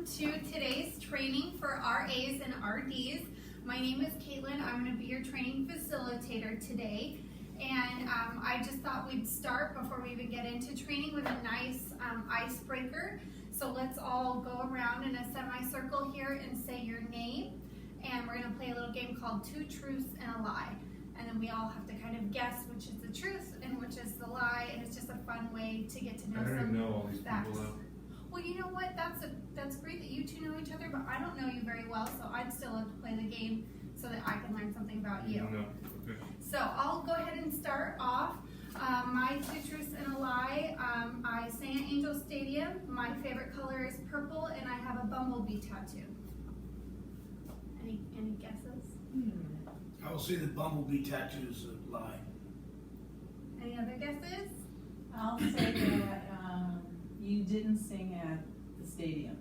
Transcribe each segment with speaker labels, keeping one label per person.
Speaker 1: to today's training for RAs and RDs. My name is Caitlin. I'm going to be your training facilitator today. And I just thought we'd start before we even get into training with a nice icebreaker. So let's all go around in a semicircle here and say your name. And we're going to play a little game called Two Truths and a Lie. And then we all have to kind of guess which is the truth and which is the lie. And it's just a fun way to get to know
Speaker 2: I already
Speaker 1: some
Speaker 2: know all these
Speaker 1: facts.
Speaker 2: people though.
Speaker 1: Well, you know what? That's great that you two know each other, but I don't know you very well, so I'd still love to play the game so that I can learn something about you.
Speaker 2: No. Okay.
Speaker 1: So I'll go ahead and start off. My two truths and a lie. I sing at Angel Stadium. My favorite color is purple, and I have a bumblebee tattoo. Any guesses?
Speaker 3: I will say the bumblebee tattoo is a lie.
Speaker 1: Any other guesses?
Speaker 4: I'll say that you didn't sing at the stadium.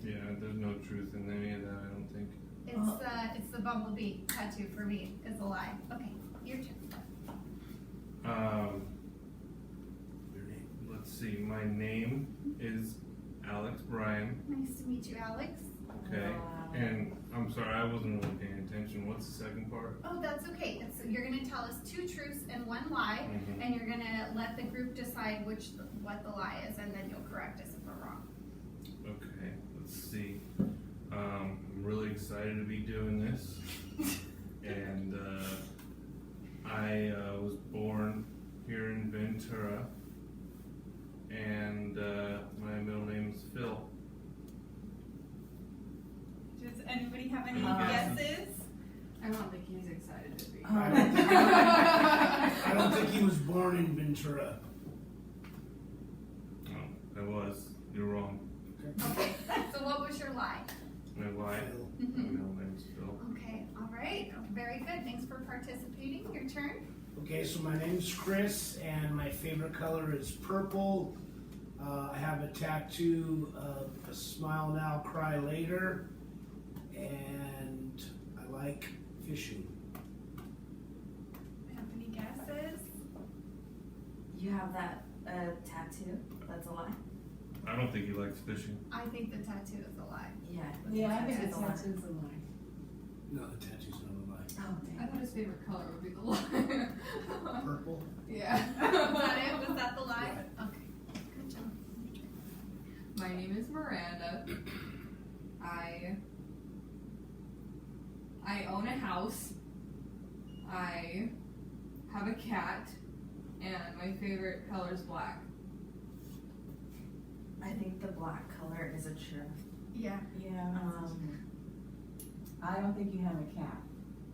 Speaker 2: Yeah, there's no truth in any of that, I don't think.
Speaker 1: It's the bumblebee tattoo for me. It's a lie. Okay, your turn.
Speaker 3: Your name.
Speaker 2: Let's see. My name is Alex Bryan.
Speaker 1: Nice to meet you, Alex.
Speaker 2: Okay.
Speaker 4: Wow.
Speaker 2: And I'm sorry, I wasn't really paying attention. What's the second part?
Speaker 1: Oh, that's okay. You're going to tell us two truths and one lie,
Speaker 2: Mhm.
Speaker 1: and you're going to let the group decide what the lie is, and then you'll correct us if we're wrong.
Speaker 2: Okay. Let's see. I'm really excited to be doing this. And I was born here in Ventura. And my middle name is Phil.
Speaker 1: Does anybody have any
Speaker 2: Any
Speaker 1: guesses?
Speaker 5: I don't think he's excited to be.
Speaker 3: I don't think he was born in Ventura.
Speaker 2: Oh, I was. You're wrong.
Speaker 1: Okay, so what was your lie?
Speaker 2: My wife.
Speaker 3: Phil.
Speaker 2: My middle name's Phil.
Speaker 1: Okay, all right. Very good. Thanks for participating. Your turn.
Speaker 3: Okay, so my name's Chris, and my favorite color is purple. I have a tattoo of a smile now, cry later, and I like fishing.
Speaker 1: Have any guesses?
Speaker 5: You have that tattoo? That's a lie?
Speaker 2: I don't think he likes fishing.
Speaker 1: I think the tattoo is a lie.
Speaker 5: Yeah.
Speaker 4: Yeah, I think
Speaker 5: Tattoo's
Speaker 4: the
Speaker 5: a lie.
Speaker 4: tattoo's a lie.
Speaker 3: No, the tattoo's not a
Speaker 5: Oh, I dang. thought his favorite color would be the lie.
Speaker 3: lie. Purple?
Speaker 5: Yeah.
Speaker 1: Was that it? Was that the lie? Okay. Good job.
Speaker 5: My name is Miranda. I own a house. I have a cat, and my favorite color is black.
Speaker 6: I think the black color is a truth.
Speaker 1: Yeah.
Speaker 5: Yeah.
Speaker 4: I don't think you have a cat.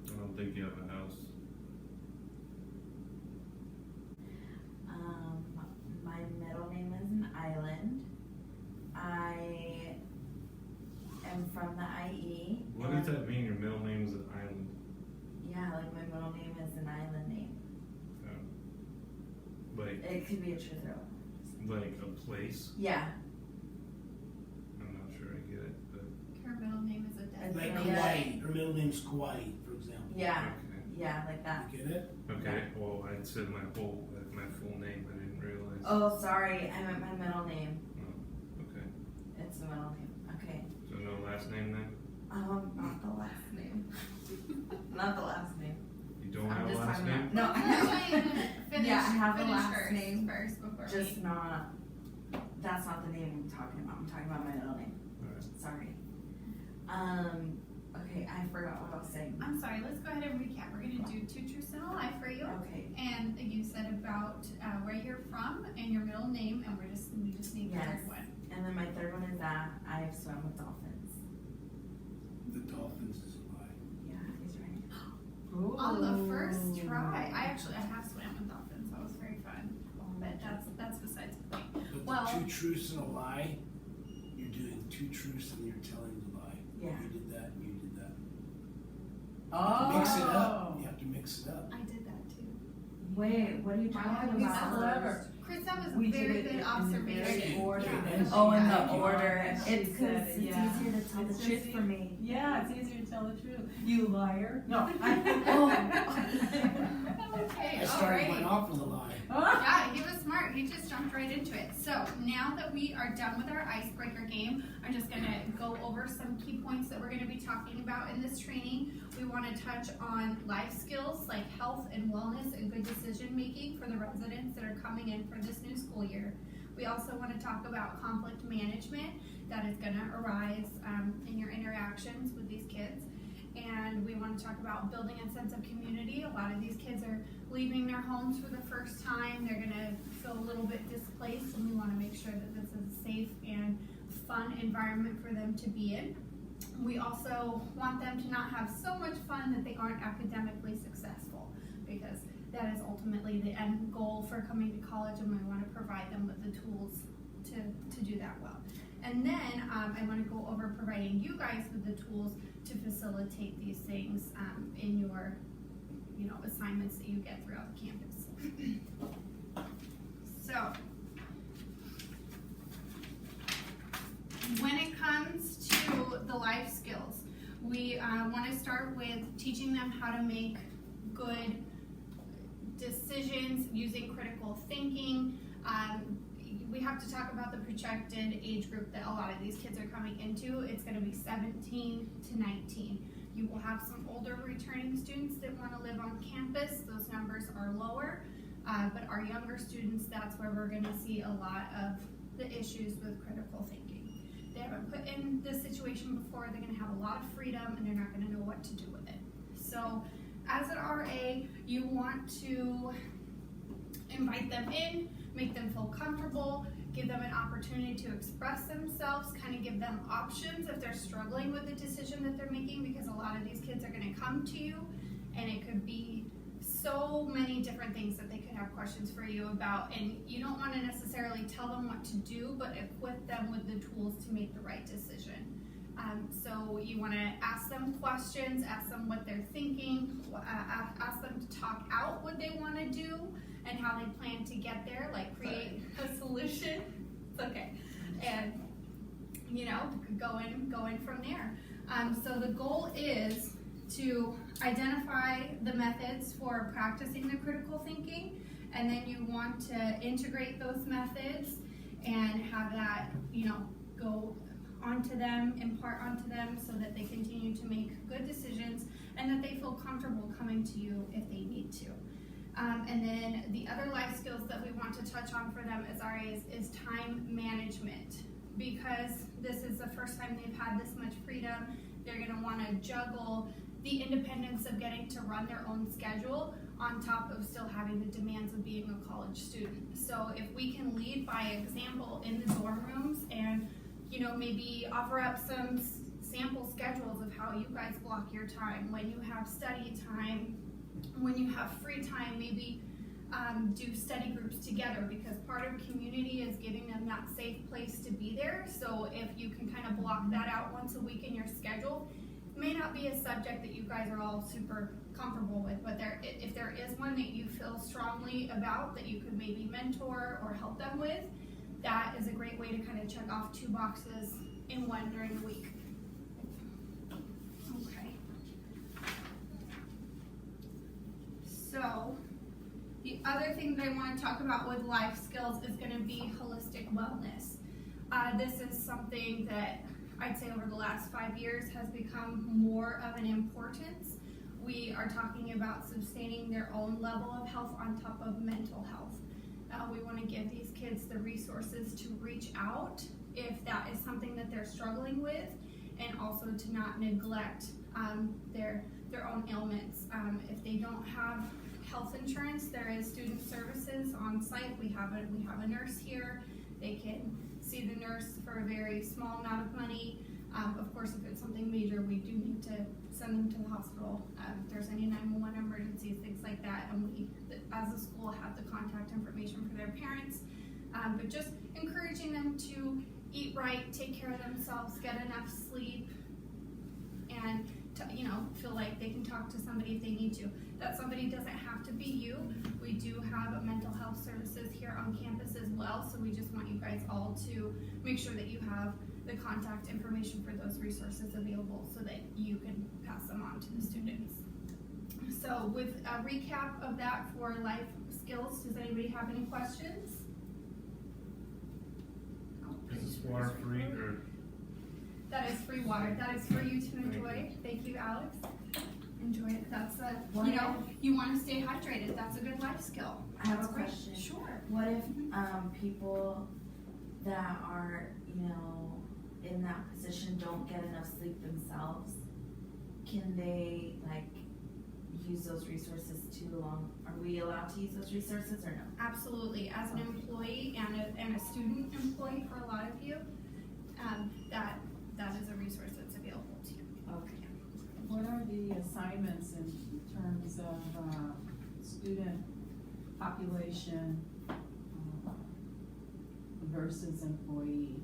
Speaker 2: I don't think you have a house.
Speaker 6: My middle name is an island. I am from the IE.
Speaker 2: What does that mean? Your middle name is an island?
Speaker 6: Yeah, like my middle name is an island name.
Speaker 2: Like
Speaker 6: It could be a truth or a lie.
Speaker 2: a place?
Speaker 6: Yeah,
Speaker 2: I'm not sure I get it, but
Speaker 1: Her middle name is a desert.
Speaker 3: Like
Speaker 6: Yeah.
Speaker 3: Kauai. Her middle name's Kauai, for example.
Speaker 6: yeah,
Speaker 2: okay.
Speaker 6: yeah, like that.
Speaker 3: You get it?
Speaker 2: Okay. Well, I said my full name. I didn't realize.
Speaker 6: Oh, sorry, I meant my middle name.
Speaker 2: Oh, okay.
Speaker 6: It's the middle name. Okay.
Speaker 2: So no last name then?
Speaker 6: Not the last name. Not the last name.
Speaker 2: You don't
Speaker 6: I'm
Speaker 2: have a
Speaker 6: just
Speaker 2: last
Speaker 6: talking
Speaker 2: name?
Speaker 6: about,
Speaker 1: That's why you finish,
Speaker 6: Yeah, I have the
Speaker 1: finish
Speaker 6: last
Speaker 1: first,
Speaker 6: name.
Speaker 1: first before
Speaker 6: just
Speaker 1: we.
Speaker 6: not. That's not the name I'm talking about. I'm talking about my middle name.
Speaker 2: Alright.
Speaker 6: Sorry. Okay, I forgot what I was saying.
Speaker 1: I'm sorry. Let's go ahead and recap. We're gonna do two truths and a lie for you.
Speaker 6: Okay.
Speaker 1: And you said about where you're from and your middle name, and we just need the
Speaker 6: Yes.
Speaker 1: third one.
Speaker 6: And then my third one is that I've swum with dolphins.
Speaker 3: The dolphins is a lie.
Speaker 6: Yeah, he's right.
Speaker 1: On the first try, I have swam with dolphins. That was very fun. But that's besides the point.
Speaker 3: But
Speaker 1: Well-
Speaker 3: the two truths and a lie, you're doing two truths and you're telling the lie.
Speaker 6: Yeah.
Speaker 3: You did that and you did that.
Speaker 4: Oh.
Speaker 3: Mix it up. You have to mix it up.
Speaker 1: I did that too.
Speaker 6: Wait, what are you talking
Speaker 4: He's
Speaker 6: about?
Speaker 4: clever.
Speaker 1: Chris, that was
Speaker 4: We
Speaker 1: very
Speaker 4: did it
Speaker 1: good
Speaker 4: in the
Speaker 1: observation.
Speaker 4: very order.
Speaker 1: Yeah.
Speaker 6: Oh, in
Speaker 4: Yeah.
Speaker 6: the order.
Speaker 4: Yeah, she
Speaker 6: It's because
Speaker 4: said
Speaker 6: it's
Speaker 4: it, yeah.
Speaker 6: easier to tell
Speaker 4: It's
Speaker 6: the
Speaker 4: just
Speaker 6: truth for me.
Speaker 4: Yeah, it's easier to tell the truth. You liar. No.
Speaker 1: Okay,
Speaker 3: I
Speaker 1: all
Speaker 3: started
Speaker 1: right.
Speaker 3: mine off with a lie.
Speaker 1: Yeah, he was smart. He just jumped right into it. So now that we are done with our icebreaker game, I'm just gonna go over some key points that we're gonna be talking about in this training. We wanna touch on life skills like health and wellness and good decision making for the residents that are coming in for this new school year. We also wanna talk about conflict management that is gonna arise in your interactions with these kids. And we want to talk about building a sense of community. A lot of these kids are leaving their homes for the first time. They're gonna feel a little bit displaced, and we want to make sure that this is a safe and fun environment for them to be in. We also want them to not have so much fun that they aren't academically successful, because that is ultimately the end goal for coming to college, and we want to provide them with the tools to do that well. And then I want to go over providing you guys with the tools to facilitate these things in your, assignments that you get throughout the campus. So, when it comes to the life skills, we want to start with teaching them how to make good decisions using critical thinking. We have to talk about the projected age group that a lot of these kids are coming into. It's going to be 17 to 19. You will have some older returning students that want to live on campus. Those numbers are lower, but our younger students, that's where we're going to see a lot of the issues with critical thinking. They haven't put in this situation before. They're going to have a lot of freedom, and they're not going to know what to do with it. So as an RA, you want to invite them in, make them feel comfortable, give them an opportunity to express themselves, kind of give them options if they're struggling with the decision that they're making, because a lot of these kids are going to come to you and it could be so many different things that they could have questions for you about, and you don't want to necessarily tell them what to do, but equip them with the tools to make the right decision. So you want to ask them questions, ask them what they're thinking, ask them to talk out what they want to do and how they plan to get there, like create a solution. It's okay. And, going from there. So the goal is to identify the methods for practicing the critical thinking, and then you want to integrate those methods and have that, go onto them, impart onto them, so that they continue to make good decisions and that they feel comfortable coming to you if they need to. And then the other life skills that we want to touch on for them as RAs is time management. Because this is the first time they've had this much freedom, they're going to want to juggle the independence of getting to run their own schedule on top of still having the demands of being a college student. So if we can lead by example in the dorm rooms and maybe offer up some sample schedules of how you guys block your time, when you have study time, when you have free time, maybe do study groups together, because part of community is giving them that safe place to be there. So if you can kind of block that out once a week in your schedule, it may not be a subject that you guys are all super comfortable with, but if there is one that you feel strongly about that you could maybe mentor or help them with, that is a great way to kind of check off 2 boxes in one during the week. Okay. So the other thing that I want to talk about with life skills is going to be holistic wellness. This is something that I'd say over the last 5 years has become more of an importance. We are talking about sustaining their own level of health on top of mental health. We want to give these kids the resources to reach out if that is something that they're struggling with, and also to not neglect their own ailments. If they don't have health insurance, there is student services on site. We have a nurse here. They can see the nurse for a very small amount of money. Of course, if it's something major, we do need to send them to the hospital. If there's any 911 emergencies, things like that, and we, as a school, have the contact information for their parents. But just encouraging them to eat right, take care of themselves, get enough sleep, and feel like they can talk to somebody if they need to. That somebody doesn't have to be you. We do have mental health services here on campus as well, so we just want you guys all to make sure that you have the contact information for those resources available so that you can pass them on to the students. So with a recap of that for life skills, does anybody have any questions?
Speaker 2: Is this water free or
Speaker 1: That is free water. That is for you to enjoy. Thank you, Alex. Enjoy it. That's a,
Speaker 6: What
Speaker 1: you know, you want to stay hydrated. That's a good life skill.
Speaker 6: I have
Speaker 1: That's
Speaker 6: a
Speaker 1: great.
Speaker 6: question.
Speaker 1: Sure.
Speaker 6: What if people that are, in that position don't get enough sleep themselves? Can they use those resources too long? Are we allowed to use those resources or no?
Speaker 1: Absolutely. As an employee and a student employee for a lot of you, that is a resource that's available to you.
Speaker 6: Okay.
Speaker 4: What are the assignments in terms of, student population versus employee?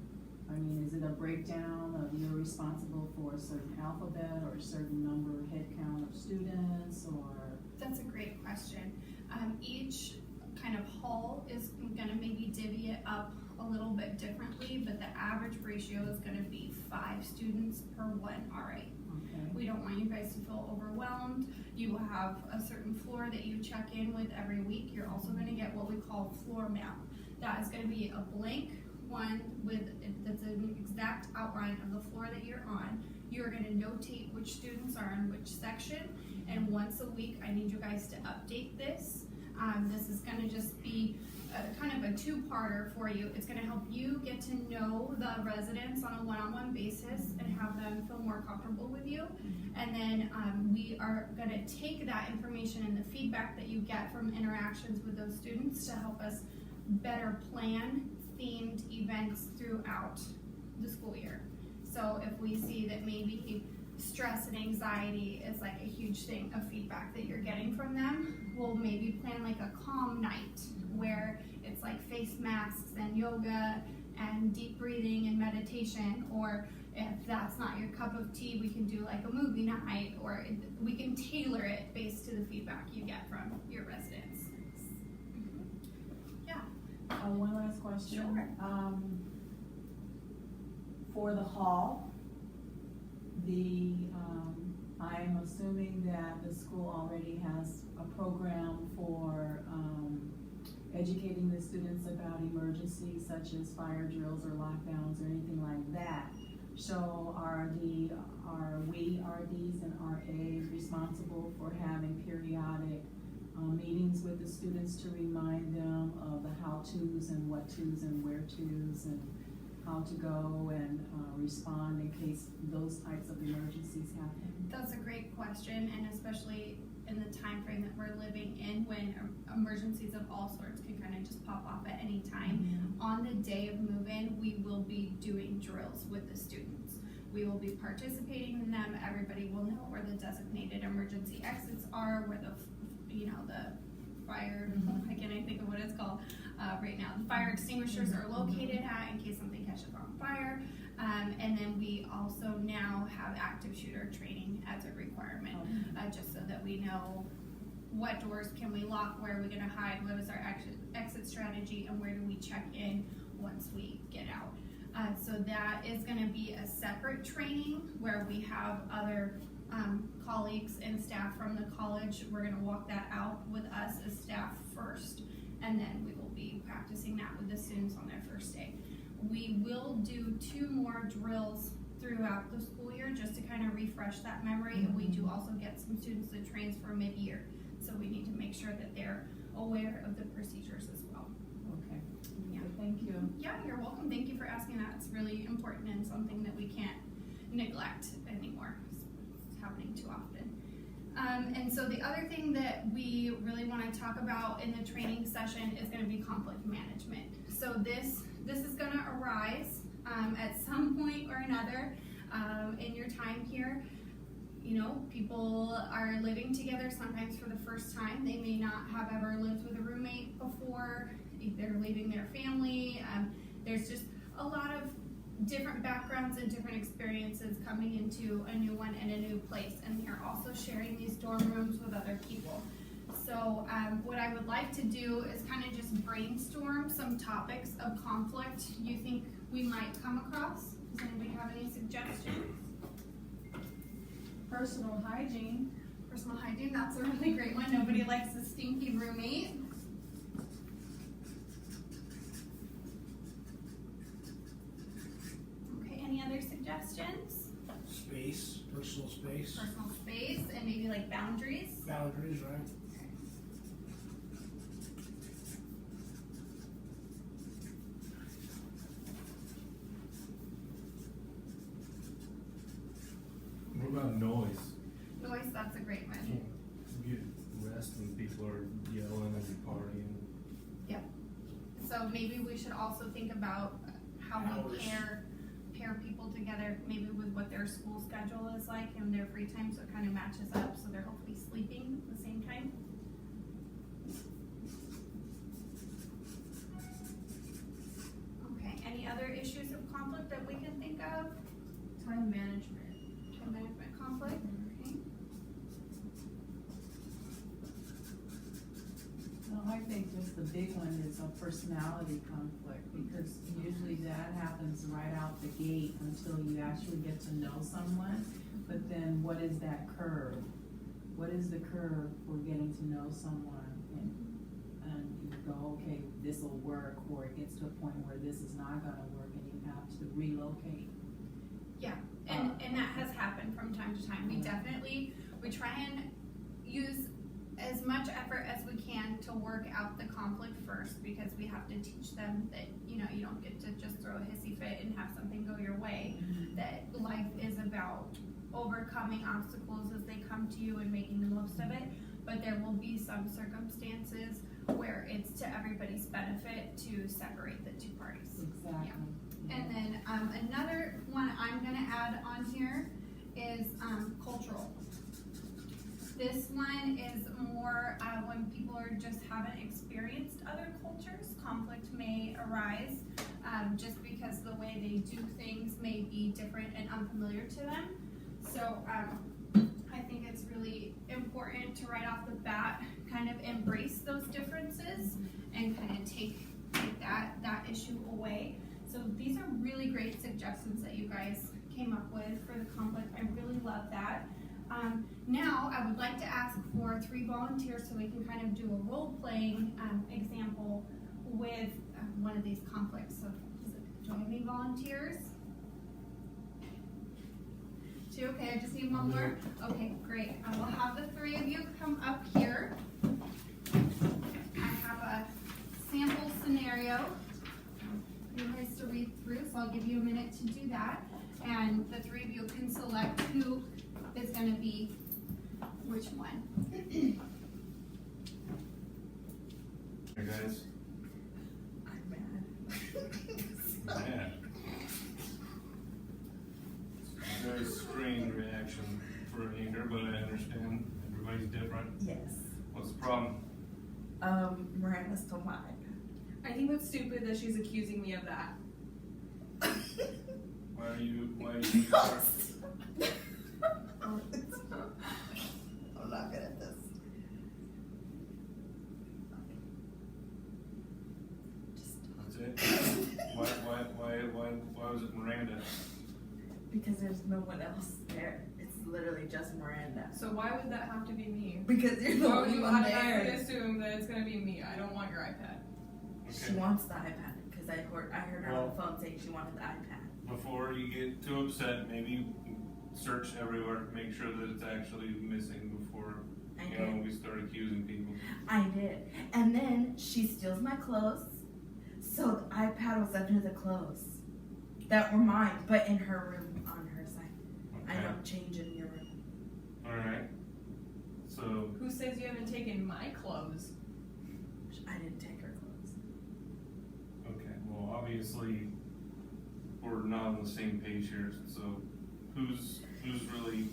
Speaker 4: I mean, is it a breakdown of you're responsible for a certain alphabet or a certain number, head count of students, or?
Speaker 1: That's a great question. Each kind of hall is gonna maybe divvy it up a little bit differently, but the average ratio is gonna be 5 students per 1 RA.
Speaker 4: Okay.
Speaker 1: We don't want you guys to feel overwhelmed. You will have a certain floor that you check in with every week. You're also gonna get what we call floor map. That is gonna be a blank one that's an exact outline of the floor that you're on. You're gonna notate which students are in which section, and once a week, I need you guys to update this. This is gonna just be kind of a two-parter for you. It's gonna help you get to know the residents on a one-on-one basis and have them feel more comfortable with you. And then we are gonna take that information and the feedback that you get from interactions with those students to help us better plan themed events throughout the school year. So if we see that maybe stress and anxiety is like a huge thing of feedback that you're getting from them, we'll maybe plan like a calm night where it's like face masks and yoga and deep breathing and meditation. Or if that's not your cup of tea, we can do like a movie night, or we can tailor it based to the feedback you get from your residents.
Speaker 4: One last question.
Speaker 1: Sure.
Speaker 4: For the hall, I'm assuming that the school already has a program for, educating the students about emergencies such as fire drills or lockdowns or anything like that. So are we RDs and RAs responsible for having periodic meetings with the students to remind them of the how-tos and what-tos and where-tos and how to go and respond in case those types of emergencies happen?
Speaker 1: That's a great question, and especially in the time frame that we're living in, when emergencies of all sorts can kind of just pop off at any time. On the day of move-in, we will be doing drills with the students. We will be participating in them. Everybody will know where the designated emergency exits are, where the fire, I can't think of what it's called right now. The fire extinguishers are located at in case something catches on fire. And then we also now have active shooter training as a requirement, just so that we know what doors can we lock, where are we gonna hide, what is our exit strategy, and where do we check in once we get out. So that is gonna be a separate training where we have other colleagues and staff from the college. We're gonna walk that out with us as staff first, and then we will be practicing that with the students on their first day. We will do 2 more drills throughout the school year just to kind of refresh that memory. And we do also get some students that transfer mid-year, so we need to make sure that they're aware of the procedures as well.
Speaker 4: Okay.
Speaker 1: Yeah.
Speaker 4: Thank you.
Speaker 1: Yeah, you're welcome. Thank you for asking that. It's really important and something that we can't neglect anymore. It's happening too often. And so the other thing that we really want to talk about in the training session is going to be conflict management. So this is going to arise at some point or another in your time here. You know, people are living together sometimes for the first time. They may not have ever lived with a roommate before. They're leaving their family. There's just a lot of different backgrounds and different experiences coming into a new one and a new place. And they're also sharing these dorm rooms with other people. So what I would like to do is kind of just brainstorm some topics of conflict you think we might come across. Does anybody have any suggestions?
Speaker 4: Personal hygiene.
Speaker 1: Personal hygiene, that's a really great one. Nobody likes a stinky roommate. Okay, any other suggestions? suggestions?
Speaker 3: Space, personal space,
Speaker 1: Personal space and maybe like boundaries?
Speaker 3: boundaries, right?
Speaker 2: What about noise?
Speaker 1: Noise, that's a great one.
Speaker 2: Can't get rest when people are yelling and partying.
Speaker 1: So maybe we should also think about how we
Speaker 3: Hours.
Speaker 1: pair people together, maybe with what their school schedule is like and their free time, so it kind of matches up, so they're hopefully sleeping at the same time. Okay, any other issues of conflict that we can think of?
Speaker 5: Time management.
Speaker 1: Time management conflict, okay.
Speaker 4: Well, I think just the big one is a personality conflict, because usually that happens right out the gate until you actually get to know someone. But then what is that curve? What is the curve for getting to know someone? And you go, okay, this'll work, or it gets to a point where this is not gonna work and you have to relocate.
Speaker 1: And that has happened from time to time. We try and use as much effort as we can to work out the conflict first, because we have to teach them that, you know, you don't get to just throw a hissy fit and have something go your way. That life is about overcoming obstacles as they come to you and making the most of it. But there will be some circumstances where it's to everybody's benefit to separate the two parties.
Speaker 4: Exactly.
Speaker 1: And then another one I'm gonna add on here is cultural. This one is more when people are just haven't experienced other cultures, conflict may arise just because the way they do things may be different and unfamiliar to them. So I think it's really important to right off the bat kind of embrace those differences and kind of take that issue away. So these are really great suggestions that you guys came up with for the conflict. I really love that. Now I would like to ask for 3 volunteers so we can kind of do a role-playing example with one of these conflicts. So do I have any volunteers? 2, okay, I just need 1 more. Okay, great. I will have the 3 of you come up here. I have a sample scenario for you guys to read through, so I'll give you a minute to do that. And the 3 of you can select who is gonna be which one.
Speaker 2: Hey guys.
Speaker 6: I'm mad.
Speaker 2: Mad. Very strange reaction for anger, but I understand everybody's different.
Speaker 6: Yes.
Speaker 2: What's the problem?
Speaker 6: Miranda stole mine.
Speaker 5: I think it's stupid that she's accusing me of that.
Speaker 2: Why are you
Speaker 6: I'm not good at this.
Speaker 2: That's it? Why was it Miranda?
Speaker 6: Because there's no one else there. It's literally just Miranda.
Speaker 5: So why would that have to be me?
Speaker 6: Because you're the
Speaker 5: Why would
Speaker 6: only
Speaker 5: you
Speaker 6: one
Speaker 5: automatically
Speaker 6: there.
Speaker 5: assume that it's gonna be me? I don't want your iPad.
Speaker 6: She wants the iPad, because I heard her on the phone saying she wanted the iPad.
Speaker 2: Before you get too upset, maybe search everywhere, make sure that it's actually missing before,
Speaker 6: I
Speaker 2: you
Speaker 6: did.
Speaker 2: know, we start accusing people.
Speaker 6: I did. And then she steals my clothes. So the iPad was under the clothes that were mine, but in her room on her side. I
Speaker 2: Okay,
Speaker 6: don't change in your room.
Speaker 2: alright. So,
Speaker 5: Who says you haven't taken my clothes?
Speaker 6: I didn't take her clothes.
Speaker 2: okay, well, obviously, we're not on the same page here, so who's really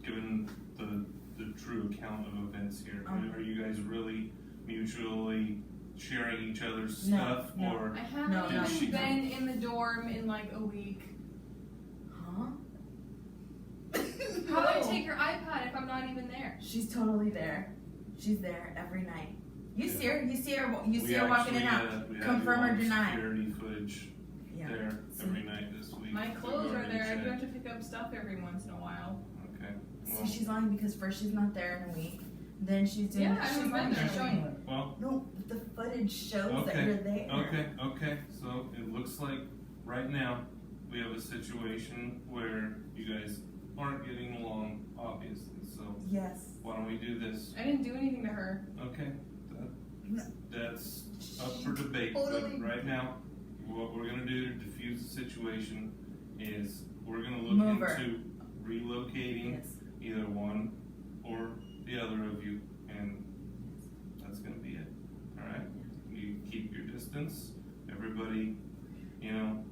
Speaker 2: giving the true account of events here? Are you guys really mutually sharing each other's
Speaker 6: No,
Speaker 2: stuff,
Speaker 6: no.
Speaker 2: or?
Speaker 5: I haven't
Speaker 6: No, no.
Speaker 2: She-
Speaker 5: even been in the dorm in like a week.
Speaker 6: Huh?
Speaker 5: How do I take your iPad if I'm not even there?
Speaker 6: She's totally there. She's there every night. You
Speaker 2: Yeah.
Speaker 6: see her. You see her. You
Speaker 2: We
Speaker 6: see her walking in and
Speaker 2: actually,
Speaker 6: out.
Speaker 2: we have
Speaker 6: Confirm
Speaker 2: your
Speaker 6: or
Speaker 2: own
Speaker 6: deny.
Speaker 2: Security footage
Speaker 6: Yeah.
Speaker 2: there
Speaker 6: See?
Speaker 2: every night this week.
Speaker 5: My
Speaker 2: We've
Speaker 5: clothes are
Speaker 2: already
Speaker 5: there. I do have
Speaker 2: checked.
Speaker 5: to pick up stuff every once in a while.
Speaker 2: Okay,
Speaker 6: See,
Speaker 2: well,
Speaker 6: she's lying because first she's not there in a week. Then she's doing.
Speaker 5: Yeah, I
Speaker 6: she's
Speaker 5: haven't been there.
Speaker 6: showing you.
Speaker 2: well,
Speaker 6: No, the footage shows that
Speaker 2: Okay,
Speaker 6: you're there.
Speaker 2: okay, so it looks like right now we have a situation where you guys aren't getting along, obviously, so
Speaker 6: Yes.
Speaker 2: why don't we do this?
Speaker 5: I didn't do anything to her.
Speaker 2: Okay, that's up for debate, but
Speaker 1: Totally.
Speaker 2: right now, what we're gonna do to diffuse the situation is we're gonna look
Speaker 6: Move her.
Speaker 2: into relocating
Speaker 6: Yes.
Speaker 2: either one or the other of you, and that's gonna be it, alright? You keep your distance, everybody, you know,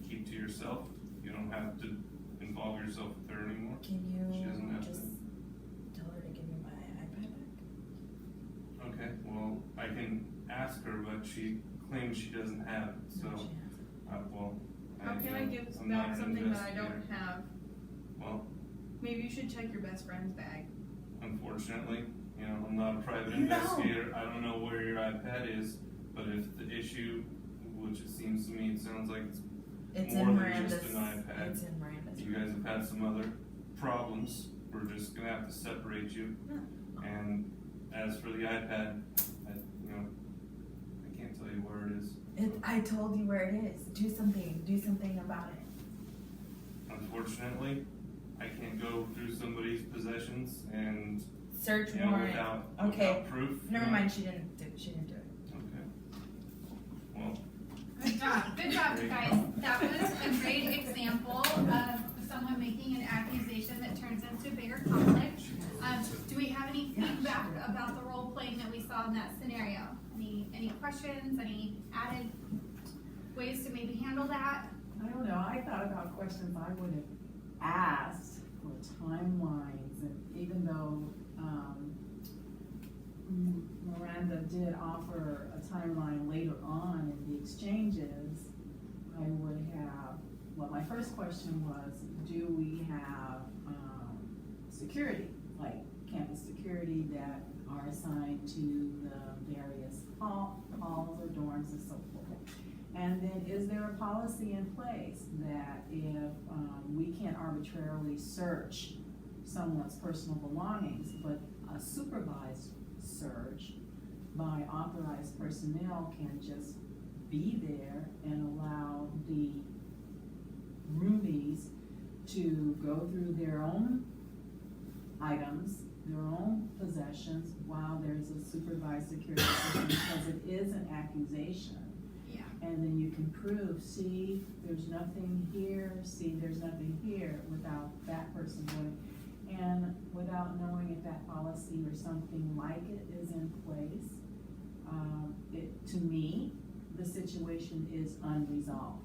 Speaker 2: keep to yourself, you don't have to involve yourself with her anymore.
Speaker 6: Can
Speaker 2: She doesn't
Speaker 6: you
Speaker 2: have
Speaker 6: just
Speaker 2: to.
Speaker 6: tell her to give me my iPad back?
Speaker 2: Okay, well, I can ask her, but she claims she doesn't have it, so,
Speaker 6: No, she hasn't.
Speaker 2: well.
Speaker 5: How can I give
Speaker 2: I'm not
Speaker 5: back
Speaker 2: an
Speaker 5: something that I
Speaker 2: investigator.
Speaker 5: don't have?
Speaker 2: Well,
Speaker 5: Maybe you should check your best friend's bag.
Speaker 2: unfortunately, you know, I'm not a private
Speaker 6: No.
Speaker 2: investigator, I don't know where your iPad is, but if the issue, which it seems to me, it sounds like
Speaker 6: It's
Speaker 2: more
Speaker 6: in
Speaker 2: than
Speaker 6: Miranda's.
Speaker 2: just an iPad.
Speaker 6: It's in Miranda's.
Speaker 2: you guys have had some other problems, we're just gonna have to separate you. And as for the iPad, you know, I can't tell you where it is.
Speaker 6: I told you where it is. Do something about it.
Speaker 2: Unfortunately, I can't go through somebody's possessions and,
Speaker 6: Search
Speaker 2: you know,
Speaker 6: warrant.
Speaker 2: without
Speaker 6: Okay.
Speaker 2: proof. you
Speaker 6: Never
Speaker 2: know.
Speaker 6: mind, she didn't do it.
Speaker 2: Okay. Well,
Speaker 1: Good job, you guys. That was a great example of someone making an accusation that turns into bigger conflict. Do we have any feedback about the role playing that we saw in that scenario? Any questions, any added ways to maybe handle that?
Speaker 4: I don't know, I thought about questions I would have asked for timelines, and even though, Miranda did offer a timeline later on in the exchanges, I would have, well, my first question was, do we have, security, like campus security that are assigned to the various halls or dorms and so forth? And then is there a policy in place that if, we can't arbitrarily search someone's personal belongings, but a supervised search by authorized personnel can just be there and allow the roomies to go through their own items, their own possessions, while there's a supervised security system, because it is an accusation.
Speaker 1: Yeah.
Speaker 4: And then you can prove, see, there's nothing here, see, there's nothing here, without that person going. And without knowing if that policy or something like it is in place, to me, the situation is unresolved.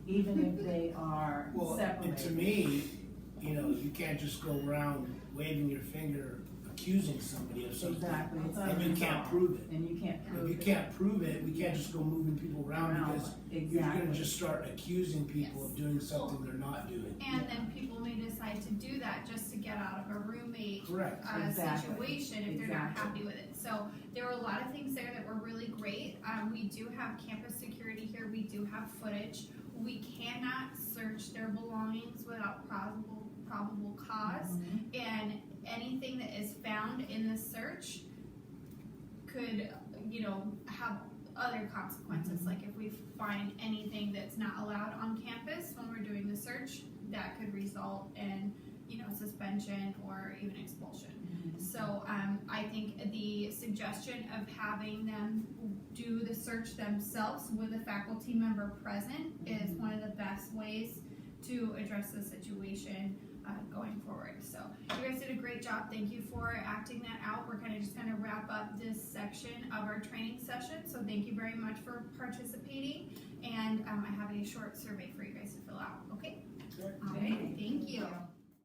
Speaker 4: Even if they are
Speaker 3: Well, and
Speaker 4: separated.
Speaker 3: to me, you know, you can't just go around waving your finger accusing somebody of something.
Speaker 4: Exactly, it's
Speaker 3: And you can't
Speaker 4: unresolved.
Speaker 3: prove it.
Speaker 4: And you can't prove
Speaker 3: If
Speaker 4: it.
Speaker 3: you can't prove it, we can't just go moving people around because you're gonna
Speaker 4: Exactly.
Speaker 3: just start accusing people
Speaker 1: Yes.
Speaker 3: of doing something they're not doing.
Speaker 1: And then people may decide to do that just to get out of a roommate
Speaker 3: Correct.
Speaker 4: Exactly.
Speaker 1: situation if they're not
Speaker 4: Exactly.
Speaker 1: happy with it. So there were a lot of things there that were really great. We do have campus security here, we do have footage. We cannot search their belongings without probable cause.
Speaker 4: Mhm.
Speaker 1: And anything that is found in the search could, you know, have other consequences. Like if we find anything that's not allowed on campus when we're doing the search, that could result in, you know, suspension or even expulsion. So I think the suggestion of having them do the search themselves with a faculty member present is one of the best ways to address the situation going forward. So you guys did a great job. Thank you for acting that out. We're kind of just going to wrap up this section of our training session. So thank you very much for participating. And I have a short survey for you guys to fill out. Okay?
Speaker 3: Sure.
Speaker 1: All right. Thank you.